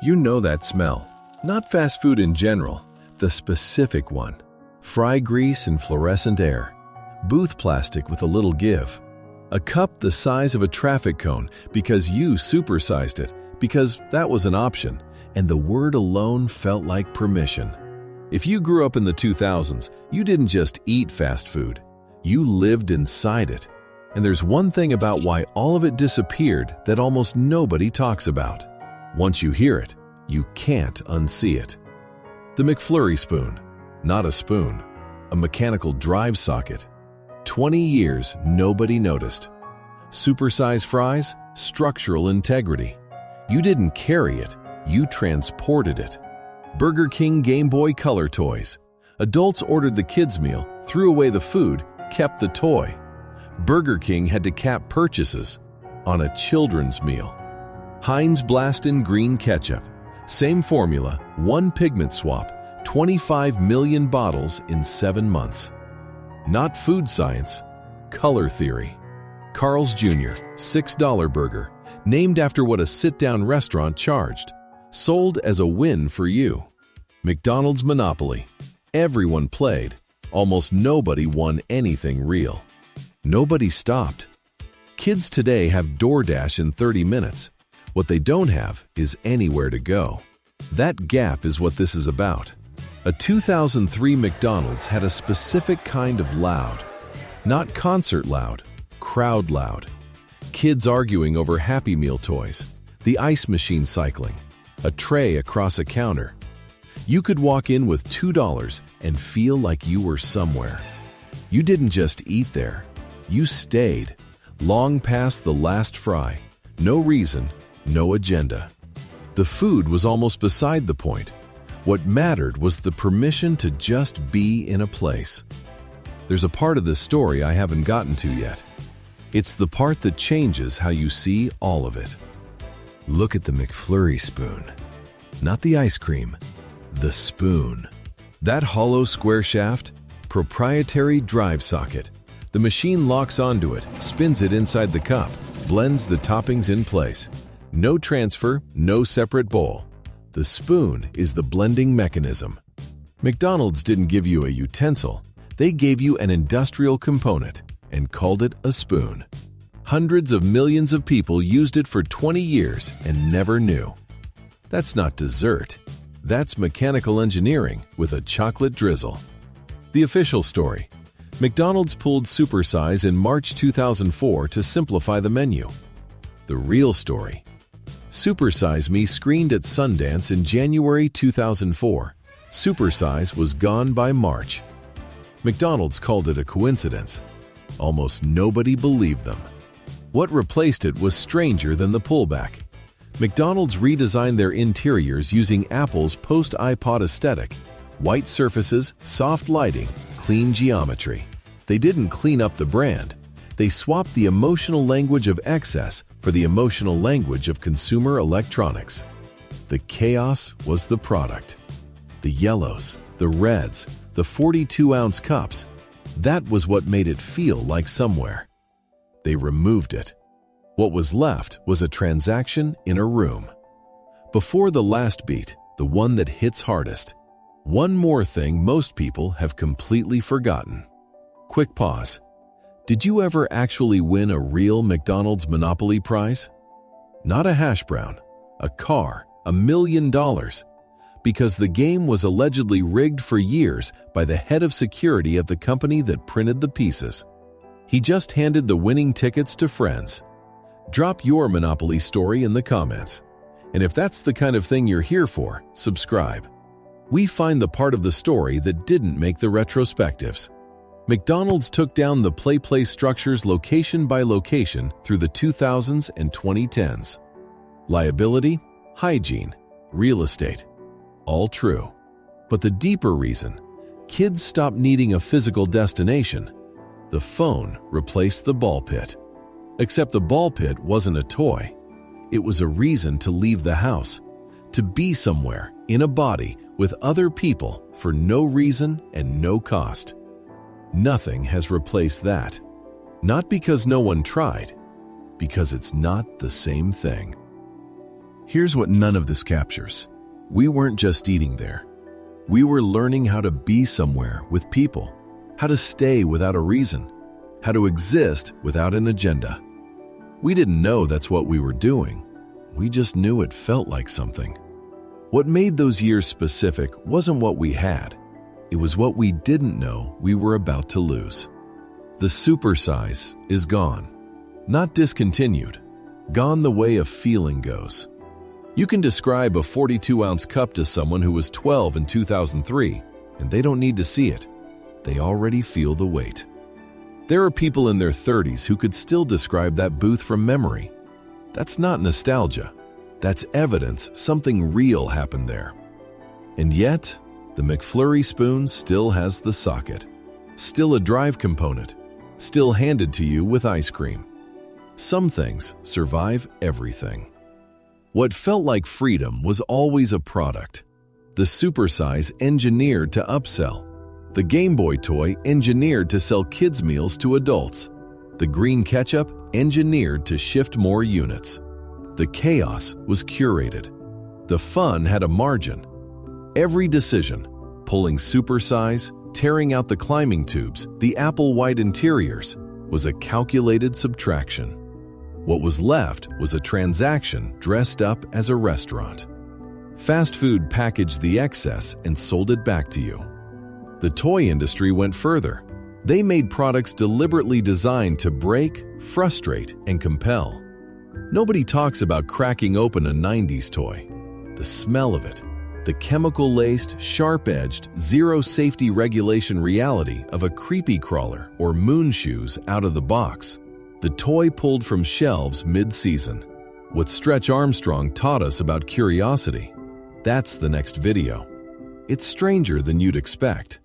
You know that smell. Not fast food in general, the specific one. Fry grease and fluorescent air. Booth plastic with a little give. A cup the size of a traffic cone because you supersized it, because that was an option, and the word alone felt like permission. If you grew up in the 2000s, you didn't just eat fast food. You lived inside it. And there's one thing about why all of it disappeared that almost nobody talks about. Once you hear it, you can't unsee it. The McFlurry spoon. Not a spoon. A mechanical drive socket. 20 years, nobody noticed. Supersized fries, structural integrity. You didn't carry it, you transported it. Burger King Game Boy Color toys. Adults ordered the kids' meal, threw away the food, kept the toy. Burger King had to cap purchases on a children's meal. Heinz Blastin' green ketchup. Same formula, one pigment swap, 25 million bottles in 7 months. Not food science, color theory. Carl's Jr. $6 burger, named after what a sit-down restaurant charged. Sold as a win for you. McDonald's Monopoly. Everyone played. Almost nobody won anything real. Nobody stopped. Kids today have DoorDash in 30 minutes. What they don't have is anywhere to go. That gap is what this is about. A 2003 McDonald's had a specific kind of loud. Not concert loud, crowd loud. Kids arguing over Happy Meal toys, the ice machine cycling, a tray across a counter. You could walk in with $2 and feel like you were somewhere. You didn't just eat there. You stayed, long past the last fry. No reason, no agenda. The food was almost beside the point. What mattered was the permission to just be in a place. There's a part of this story I haven't gotten to yet. It's the part that changes how you see all of it. Look at the McFlurry spoon. Not the ice cream, the spoon. That hollow square shaft, proprietary drive socket. The machine locks onto it, spins it inside the cup, blends the toppings in place. No transfer, no separate bowl. The spoon is the blending mechanism. McDonald's didn't give you a utensil. They gave you an industrial component and called it a spoon. Hundreds of millions of people used it for 20 years and never knew. That's not dessert. That's mechanical engineering with a chocolate drizzle. The official story. McDonald's pulled supersize in March 2004 to simplify the menu. The real story. Supersize Me screened at Sundance in January 2004. Supersize was gone by March. McDonald's called it a coincidence. Almost nobody believed them. What replaced it was stranger than the pullback. McDonald's redesigned their interiors using Apple's post-iPod aesthetic. White surfaces, soft lighting, clean geometry. They didn't clean up the brand. They swapped the emotional language of excess for the emotional language of consumer electronics. The chaos was the product. The yellows, the reds, the 42-ounce cups. That was what made it feel like somewhere. They removed it. What was left was a transaction in a room. Before the last beat, the one that hits hardest. One more thing most people have completely forgotten. Quick pause. Did you ever actually win a real McDonald's Monopoly prize? Not a hash brown, a car, $1 million. Because the game was allegedly rigged for years by the head of security of the company that printed the pieces. He just handed the winning tickets to friends. Drop your Monopoly story in the comments. And if that's the kind of thing you're here for, subscribe. We find the part of the story that didn't make the retrospectives. McDonald's took down the PlayPlace structures location by location through the 2000s and 2010s. Liability, hygiene, real estate. All true. But the deeper reason, kids stopped needing a physical destination. The phone replaced the ball pit. Except the ball pit wasn't a toy. It was a reason to leave the house, to be somewhere, in a body, with other people, for no reason and no cost. Nothing has replaced that. Not because no one tried, because it's not the same thing. Here's what none of this captures. We weren't just eating there. We were learning how to be somewhere with people, how to stay without a reason, how to exist without an agenda. We didn't know that's what we were doing. We just knew it felt like something. What made those years specific wasn't what we had. It was what we didn't know we were about to lose. The supersize is gone. Not discontinued. Gone the way a feeling goes. You can describe a 42-ounce cup to someone who was 12 in 2003, and they don't need to see it. They already feel the weight. There are people in their 30s who could still describe that booth from memory. That's not nostalgia. That's evidence something real happened there. And yet, the McFlurry spoon still has the socket, still a drive component, still handed to you with ice cream. Some things survive everything. What felt like freedom was always a product. The supersize engineered to upsell. The Game Boy toy engineered to sell kids' meals to adults. The green ketchup engineered to shift more units. The chaos was curated. The fun had a margin. Every decision, pulling supersize, tearing out the climbing tubes, the apple white interiors, was a calculated subtraction. What was left was a transaction dressed up as a restaurant. Fast food packaged the excess and sold it back to you. The toy industry went further. They made products deliberately designed to break, frustrate, and compel. Nobody talks about cracking open a 90s toy. The smell of it, the chemical-laced, sharp-edged, zero-safety regulation reality of a creepy crawler or moon shoes out of the box. The toy pulled from shelves mid-season. What Stretch Armstrong taught us about curiosity. That's the next video. It's stranger than you'd expect.